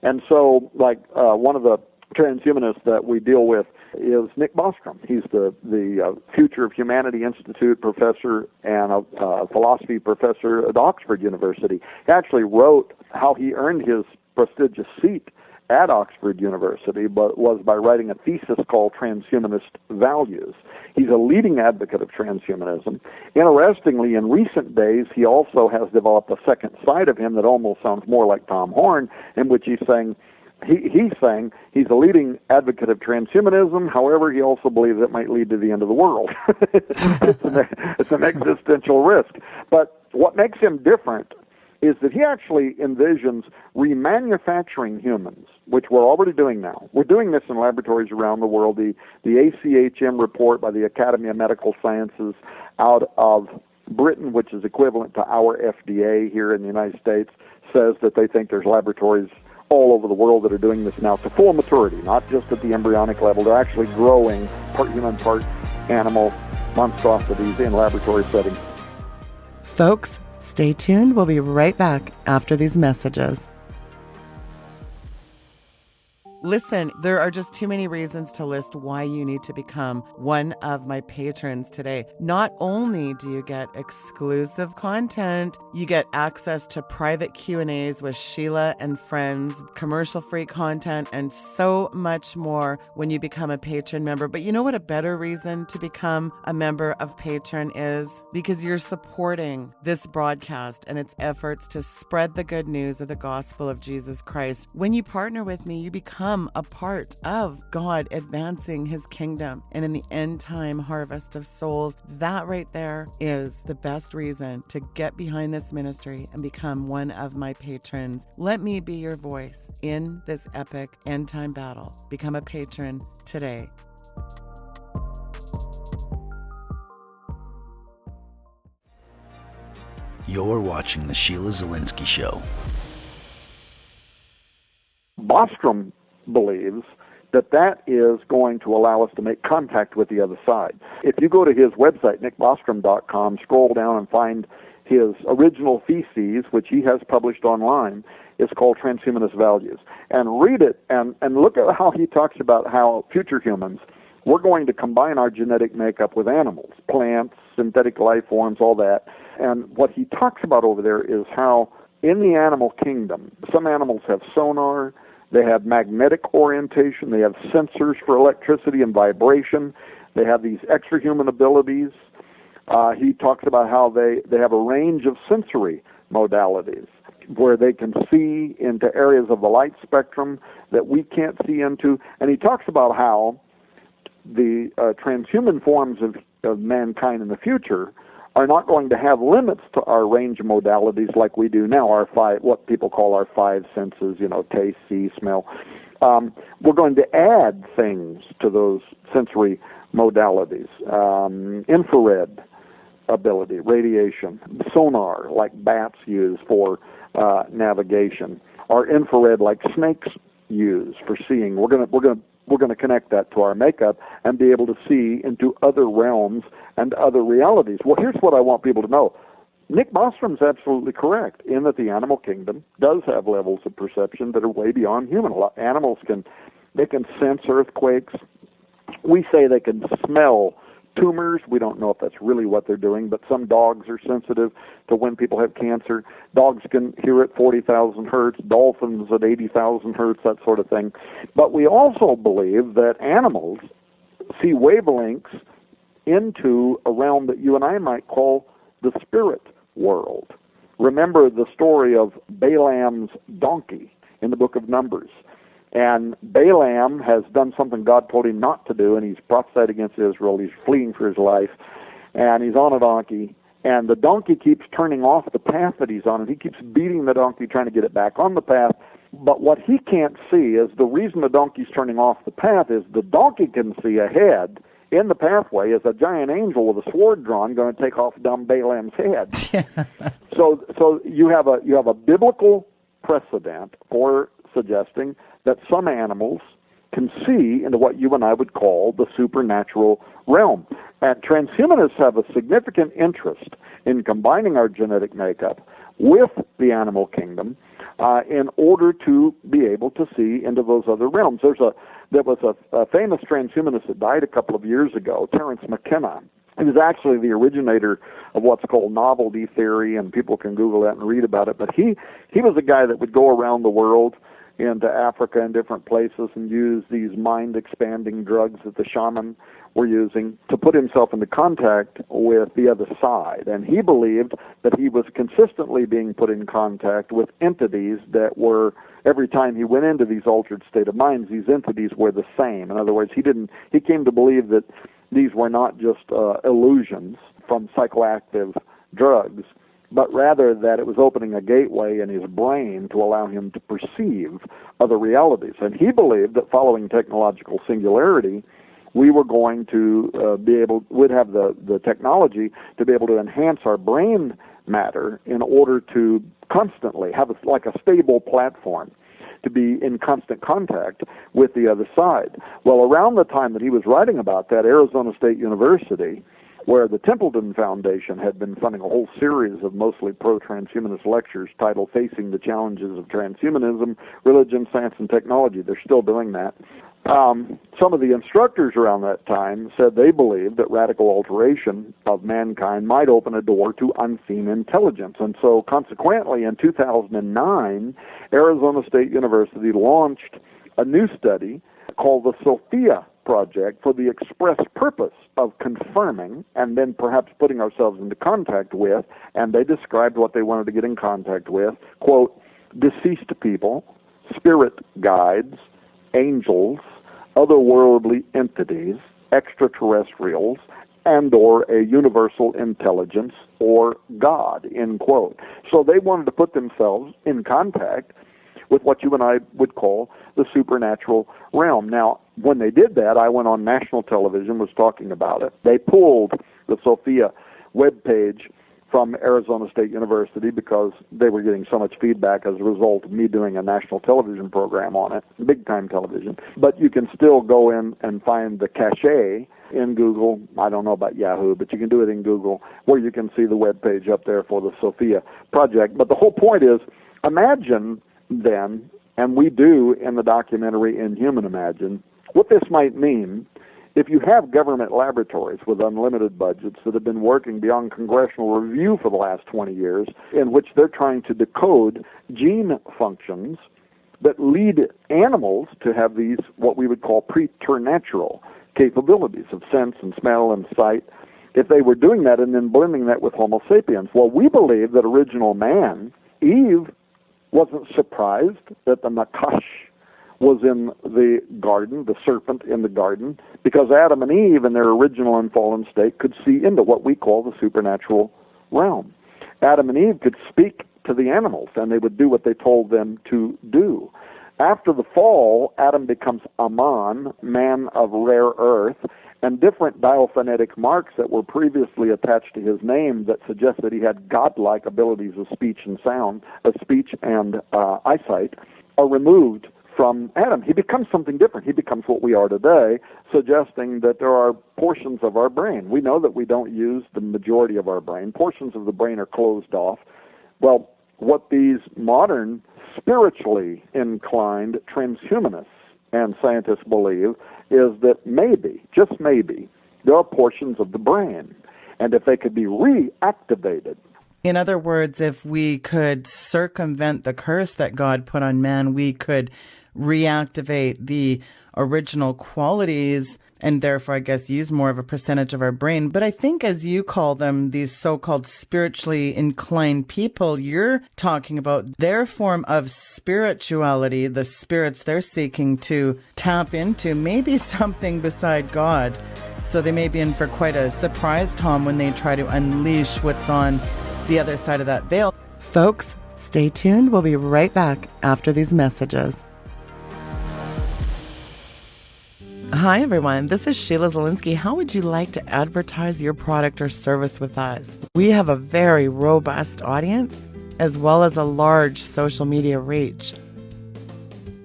And so, like one of the transhumanists that we deal with is Nick Bostrom. He's the Future of Humanity Institute professor and a philosophy professor at Oxford University. He actually wrote how he earned his prestigious seat at Oxford University, but was by writing a thesis called Transhumanist Values. He's a leading advocate of transhumanism. Interestingly, in recent days, he also has developed a second side of him that almost sounds more like Tom Horn, in which he's saying he's a leading advocate of transhumanism. However, he also believes it might lead to the end of the world. It's an existential risk. But what makes him different is that he actually envisions remanufacturing humans, which we're already doing now. We're doing this in laboratories around the world. The ACHM report by the Academy of Medical Sciences out of Britain, which is equivalent to our FDA here in the United States, says that they think there's laboratories all over the world that are doing this now to full maturity, not just at the embryonic level. They're actually growing part human, part animal monstrosities in laboratory settings. Folks, stay tuned. We'll be right back after these messages. Listen, there are just too many reasons to list why you need to become one of my patrons today. Not only do you get exclusive content, you get access to private Q&As with Sheila and friends, commercial-free content, and so much more when you become a patron member. But you know what a better reason to become a member of Patron is? Because you're supporting this broadcast and its efforts to spread the good news of the gospel of Jesus Christ. When you partner with me, you become become a part of God advancing his kingdom and in the end time harvest of souls. That right there is the best reason to get behind this ministry and become one of my patrons. Let me be your voice in this epic end time battle. Become a patron today. You're watching The Sheila Zilinsky Show. Bostrom believes that is going to allow us to make contact with the other side. If you go to his website, nickbostrom.com, scroll down and find his original theses, which he has published online. It's called Transhumanist Values. And read it and look at how he talks about how future humans, we're going to combine our genetic makeup with animals, plants, synthetic life forms, all that. And what he talks about over there is how in the animal kingdom, some animals have sonar, they have magnetic orientation, they have sensors for electricity and vibration, they have these extra-human abilities. He talks about how they have a range of sensory modalities where they can see into areas of the light spectrum that we can't see into. And he talks about how the transhuman forms of mankind in the future are not going to have limits to our range of modalities like we do now, our five, what people call our five senses, taste, see, smell. We're going to add things to those sensory modalities, infrared ability, radiation, sonar like bats use for navigation, or infrared like snakes use for seeing. We're going to connect that to our makeup and be able to see into other realms and other realities. Well, here's what I want people to know. Nick Bostrom's absolutely correct in that the animal kingdom does have levels of perception that are way beyond human. Animals can sense earthquakes. We say they can smell tumors. We don't know if that's really what they're doing, but some dogs are sensitive to when people have cancer. Dogs can hear at 40,000 hertz, dolphins at 80,000 hertz, that sort of thing. But we also believe that animals see wavelengths into a realm that you and I might call the spirit world. Remember the story of Balaam's donkey in the book of Numbers. And Balaam has done something God told him not to do, and he's prophesied against Israel. He's fleeing for his life, and he's on a donkey, and the donkey keeps turning off the path that he's on, and he keeps beating the donkey, trying to get it back on the path. But what he can't see is the reason the donkey's turning off the path is the donkey can see ahead in the pathway is a giant angel with a sword drawn going to take off dumb Balaam's head. So you have a biblical precedent for suggesting that some animals can see into what you and I would call the supernatural realm. And transhumanists have a significant interest in combining our genetic makeup with the animal kingdom in order to be able to see into those other realms. There was a famous transhumanist that died a couple of years ago, Terence McKenna. He was actually the originator of what's called novelty theory, and people can Google that and read about it. But he was a guy that would go around the world into Africa and different places and use these mind-expanding drugs that the shaman were using to put himself into contact with the other side. And he believed that he was consistently being put in contact with entities that were, every time he went into these altered state of minds, these entities were the same. In other words, he came to believe that these were not just illusions from psychoactive drugs, but rather that it was opening a gateway in his brain to allow him to perceive other realities. And he believed that following technological singularity, we were going to would have the technology to be able to enhance our brain matter in order to constantly have like a stable platform to be in constant contact with the other side. Well, around the time that he was writing about that, Arizona State University, where the Templeton Foundation had been funding a whole series of mostly pro-transhumanist lectures titled Facing the Challenges of Transhumanism, Religion, Science, and Technology. They're still doing that. Some of the instructors around that time said they believed that radical alteration of mankind might open a door to unseen intelligence. And so consequently, in 2009, Arizona State University launched a new study called the Sophia Project for the express purpose of confirming and then perhaps putting ourselves into contact with, and they described what they wanted to get in contact with, quote, deceased people, spirit guides, angels, otherworldly entities, extraterrestrials, and or a universal intelligence or God, end quote. So they wanted to put themselves in contact with what you and I would call the supernatural realm. Now, when they did that, I went on national television, was talking about it. They pulled the Sophia webpage from Arizona State University because they were getting so much feedback as a result of me doing a national television program on it, big-time television. But you can still go in and find the cache in Google. I don't know about Yahoo, but you can do it in Google, where you can see the webpage up there for the Sophia project. But the whole point is, imagine then, and we do in the documentary Inhuman Imagine, what this might mean if you have government laboratories with unlimited budgets that have been working beyond congressional review for the last 20 years, in which they're trying to decode gene functions that lead animals to have these, what we would call preternatural capabilities of sense and smell and sight, if they were doing that and then blending that with Homo sapiens. Well, we believe that original man, Eve, wasn't surprised that the Nakash was in the garden, the serpent in the garden, because Adam and Eve in their original and fallen state could see into what we call the supernatural realm. Adam and Eve could speak to the animals, and they would do what they told them to do. After the fall, Adam becomes Aman, man of rare earth, and different diophonetic marks that were previously attached to his name that suggest that he had godlike abilities of speech and sound, of speech and eyesight, are removed from Adam. He becomes something different. He becomes what we are today, suggesting that there are portions of our brain. We know that we don't use the majority of our brain. Portions of the brain are closed off. Well, what these modern, spiritually inclined transhumanists and scientists believe is that maybe, just maybe, there are portions of the brain, and if they could be reactivated. In other words, if we could circumvent the curse that God put on man, we could reactivate the original qualities and therefore, I guess, use more of a percentage of our brain. But I think, as you call them, these so-called spiritually inclined people, you're talking about their form of spirituality, the spirits they're seeking to tap into, maybe something beside God. So they may be in for quite a surprise, Tom, when they try to unleash what's on the other side of that veil. Folks, stay tuned. We'll be right back after these messages. Hi, everyone. This is Sheila Zilinsky. How would you like to advertise your product or service with us? We have a very robust audience as well as a large social media reach.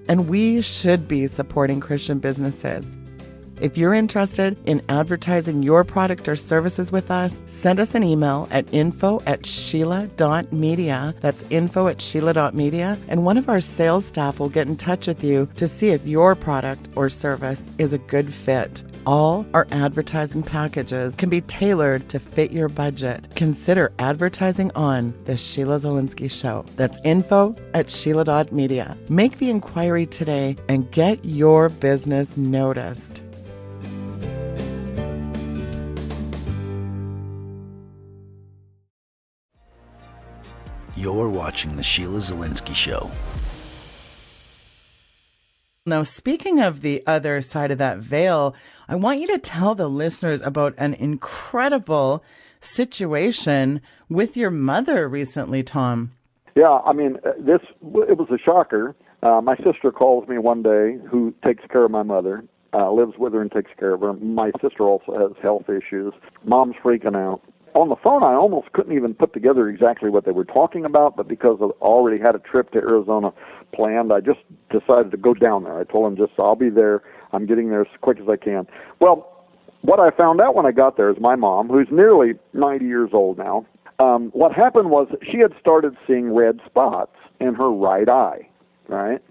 And we should be supporting Christian businesses. If you're interested in advertising your product or services with us, send us an email at info@sheila.media. That's info@sheila.media. And one of our sales staff will get in touch with you to see if your product or service is a good fit. All our advertising packages can be tailored to fit your budget. Consider advertising on The Sheila Zilinsky Show. That's info@sheila.media. Make the inquiry today and get your business noticed. You're watching The Sheila Zilinsky Show. Now, speaking of the other side of that veil, I want you to tell the listeners about an incredible situation with your mother recently, Tom. Yeah, I mean, it was a shocker. My sister calls me one day, who takes care of my mother, lives with her and takes care of her. My sister also has health issues. Mom's freaking out. On the phone, I almost couldn't even put together exactly what they were talking about, but because I already had a trip to Arizona planned, I just decided to go down there. I told them I'll be there. I'm getting there as quick as I can. Well, what I found out when I got there is my mom, who's nearly 90 years old now, what happened was she had started seeing red spots in her right eye, right?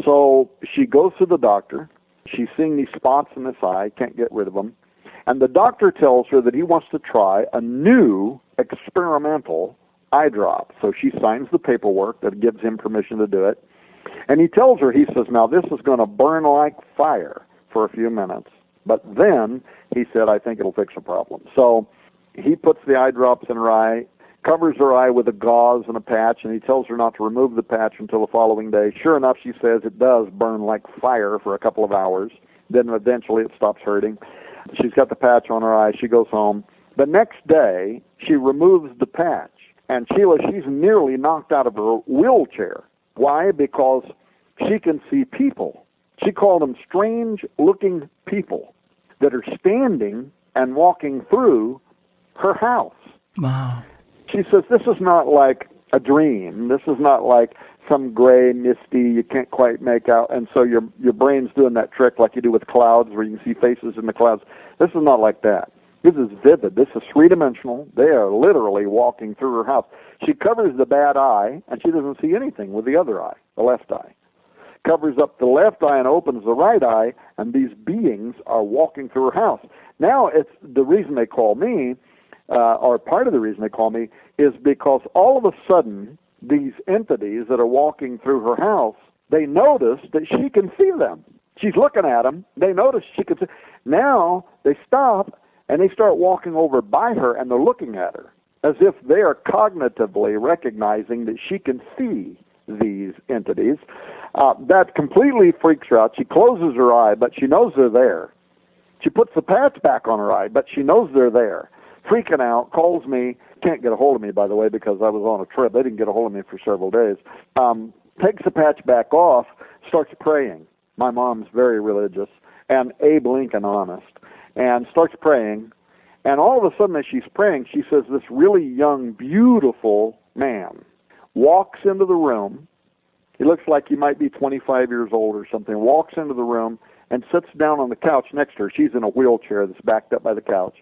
So she goes to the doctor. She's seeing these spots in this eye, can't get rid of them. And the doctor tells her that he wants to try a new experimental eye drop. So she signs the paperwork that gives him permission to do it. And he tells her, he says, now this is going to burn like fire for a few minutes. But then he said, I think it'll fix the problem. So he puts the eye drops in her eye. covers her eye with a gauze and a patch, and he tells her not to remove the patch until the following day. Sure enough, she says it does burn like fire for a couple of hours. Then eventually it stops hurting. She's got the patch on her eye. She goes home. The next day, she removes the patch. And Sheila, she's nearly knocked out of her wheelchair. Why? Because she can see people. She called them strange-looking people that are standing and walking through her house. Wow. She says, this is not like a dream. This is not like some gray, misty, you can't quite make out, and so your brain's doing that trick like you do with clouds where you can see faces in the clouds. This is not like that. This is vivid. This is three-dimensional. They are literally walking through her house. She covers the bad eye, and she doesn't see anything with the other eye, the left eye. Covers up the left eye and opens the right eye, and these beings are walking through her house. Now, it's the reason they call me, or part of the reason they call me, is because all of a sudden, these entities that are walking through her house, they notice that she can see them. She's looking at them. They notice she can see. Now, they stop, and they start walking over by her, and they're looking at her as if they are cognitively recognizing that she can see these entities. That completely freaks her out. She closes her eye, but she knows they're there. She puts the patch back on her eye, but she knows they're there. Freaking out, calls me. Can't get a hold of me, by the way, because I was on a trip. They didn't get a hold of me for several days. Takes the patch back off, starts praying. My mom's very religious and Abe Lincoln honest, and starts praying. And all of a sudden, as she's praying, she says this really young, beautiful man walks into the room. He looks like he might be 25 years old or something. Walks into the room and sits down on the couch next to her. She's in a wheelchair that's backed up by the couch.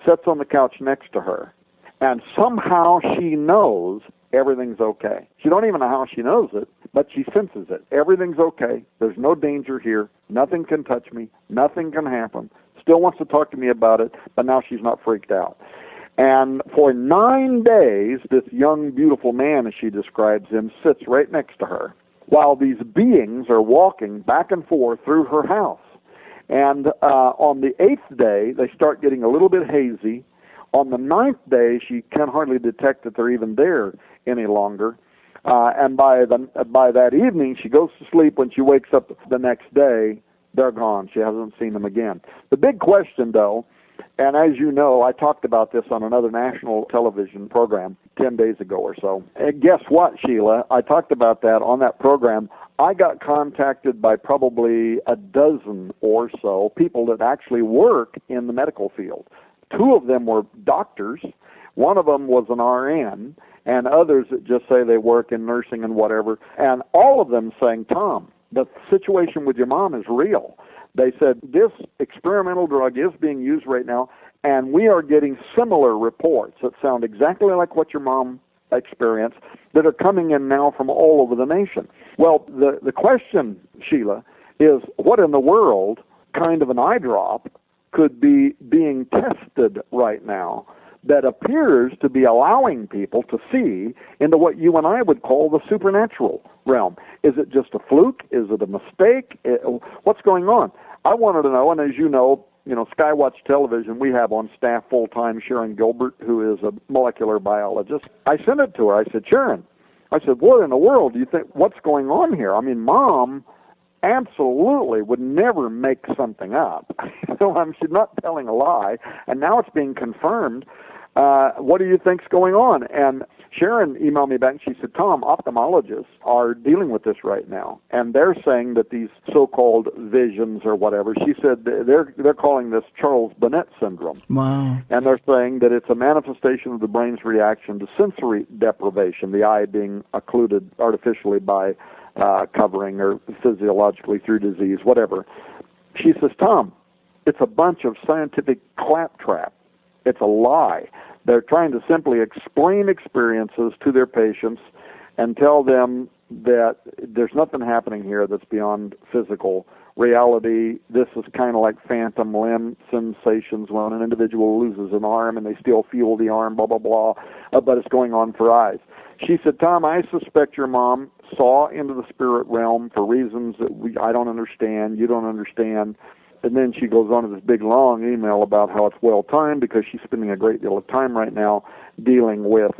Sits on the couch next to her. And somehow she knows everything's okay. She don't even know how she knows it, but she senses it. Everything's okay. There's no danger here. Nothing can touch me. Nothing can happen. Still wants to talk to me about it, but now she's not freaked out. And for 9 days, this young, beautiful man, as she describes him, sits right next to her while these beings are walking back and forth through her house. And on the 8th day, they start getting a little bit hazy. On the 9th day, she can hardly detect that they're even there any longer. And by that evening, she goes to sleep. When she wakes up the next day, they're gone. She hasn't seen them again. The big question, though, and as you know, I talked about this on another national television program 10 days ago or so. And guess what, Sheila? I talked about that on that program. I got contacted by probably a dozen or so people that actually work in the medical field. 2 of them were doctors. One of them was an RN, and others that just say they work in nursing and whatever. And all of them saying, Tom, the situation with your mom is real. They said, this experimental drug is being used right now, and we are getting similar reports that sound exactly like what your mom experienced that are coming in now from all over the nation. Well, the question, Sheila, is what in the world kind of an eye drop could be being tested right now that appears to be allowing people to see into what you and I would call the supernatural realm. Is it just a fluke? Is it a mistake? What's going on? I wanted to know, and as you know, Skywatch Television, we have on staff full-time Sharon Gilbert, who is a molecular biologist. I sent it to her. I said, Sharon, what in the world do you think, what's going on here? I mean, Mom absolutely would never make something up. She's not telling a lie, and now it's being confirmed. What do you think's going on? And Sharon emailed me back, and she said, Tom, ophthalmologists are dealing with this right now, and they're saying that these so-called visions or whatever, she said they're calling this Charles Banette syndrome. Wow. And they're saying that it's a manifestation of the brain's reaction to sensory deprivation, the eye being occluded artificially by covering or physiologically through disease, whatever. She says, Tom, it's a bunch of scientific claptrap. It's a lie. They're trying to simply explain experiences to their patients and tell them that there's nothing happening here that's beyond physical reality. This is kind of like phantom limb sensations when an individual loses an arm and they still feel the arm, blah, blah, blah, but it's going on for eyes. She said, Tom, I suspect your mom saw into the spirit realm for reasons that I don't understand, you don't understand. And then she goes on to this big, long email about how it's well-timed because she's spending a great deal of time right now dealing with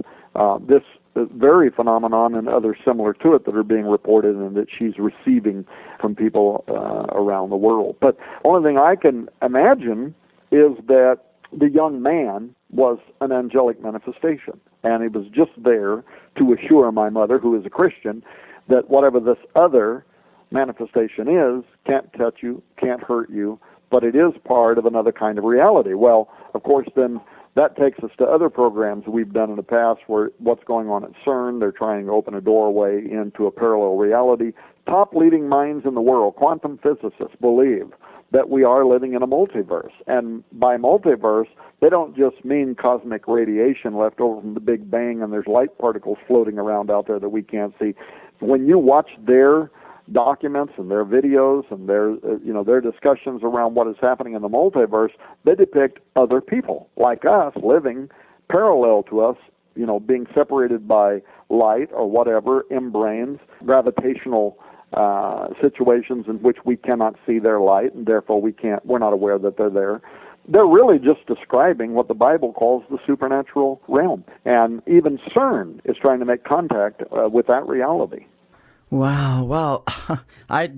this very phenomenon and others similar to it that are being reported and that she's receiving from people around the world. But only thing I can imagine is that the young man was an angelic manifestation, and he was just there to assure my mother, who is a Christian, that whatever this other manifestation is can't touch you, can't hurt you, but it is part of another kind of reality. Well, of course, then that takes us to other programs we've done in the past where what's going on at CERN, they're trying to open a doorway into a parallel reality. Top leading minds in the world, quantum physicists, believe that we are living in a multiverse. And by multiverse, they don't just mean cosmic radiation left over from the Big Bang and there's light particles floating around out there that we can't see. When you watch their documents and their videos and their discussions around what is happening in the multiverse, they depict other people like us living parallel to us, being separated by light or whatever, membranes, gravitational situations in which we cannot see their light, and therefore we're not aware that they're there. They're really just describing what the Bible calls the supernatural realm. And even CERN is trying to make contact with that reality. Wow. Well, I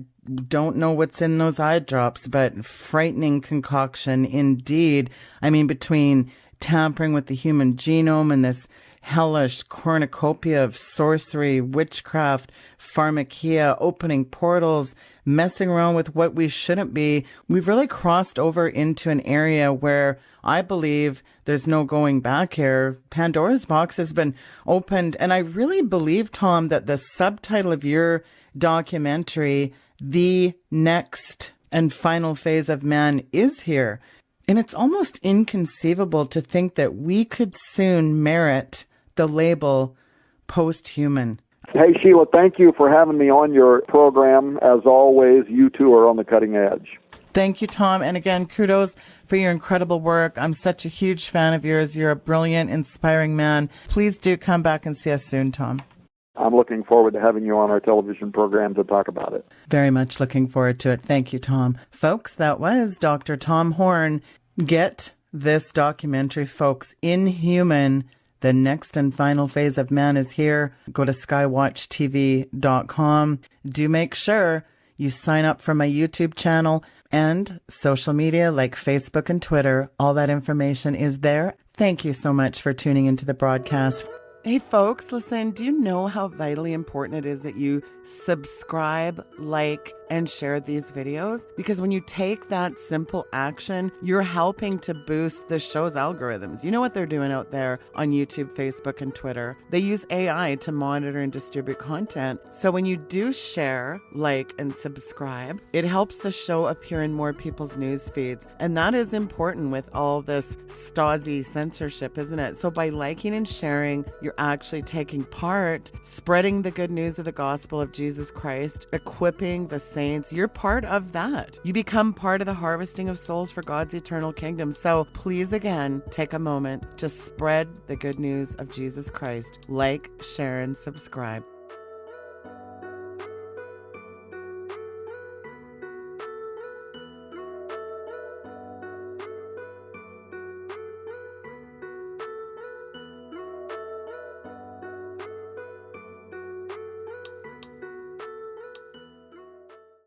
don't know what's in those eye drops, but frightening concoction indeed. I mean, between tampering with the human genome and this hellish cornucopia of sorcery, witchcraft, pharmakia, opening portals, messing around with what we shouldn't be, we've really crossed over into an area where I believe there's no going back here. Pandora's box has been opened. And I really believe, Tom, that the subtitle of your documentary, The Next and Final Phase of Man, is here. And it's almost inconceivable to think that we could soon merit the label post-human. Hey, Sheila, thank you for having me on your program. As always, you two are on the cutting edge. Thank you, Tom. And again, kudos for your incredible work. I'm such a huge fan of yours. You're a brilliant, inspiring man. Please do come back and see us soon, Tom. I'm looking forward to having you on our television program to talk about it. Very much looking forward to it. Thank you, Tom. Folks, that was Dr. Tom Horn. Get this documentary, folks. Inhuman, the next and final phase of man is here. Go to skywatchtv.com. Do make sure you sign up for my YouTube channel and social media like Facebook and Twitter. All that information is there. Thank you so much for tuning into the broadcast. Hey folks, listen, do you know how vitally important it is that you subscribe, like, and share these videos? Because when you take that simple action, you're helping to boost the show's algorithms. You know what they're doing out there on YouTube, Facebook, and Twitter. They use AI to monitor and distribute content. So when you do share, like, and subscribe, it helps the show appear in more people's news feeds. And that is important with all this Stasi censorship, isn't it? So by liking and sharing, you're actually taking part, spreading the good news of the gospel of Jesus Christ, equipping the saints. You're part of that. You become part of the harvesting of souls for God's eternal kingdom. So please, again, take a moment to spread the good news of Jesus Christ. Like, share, and subscribe.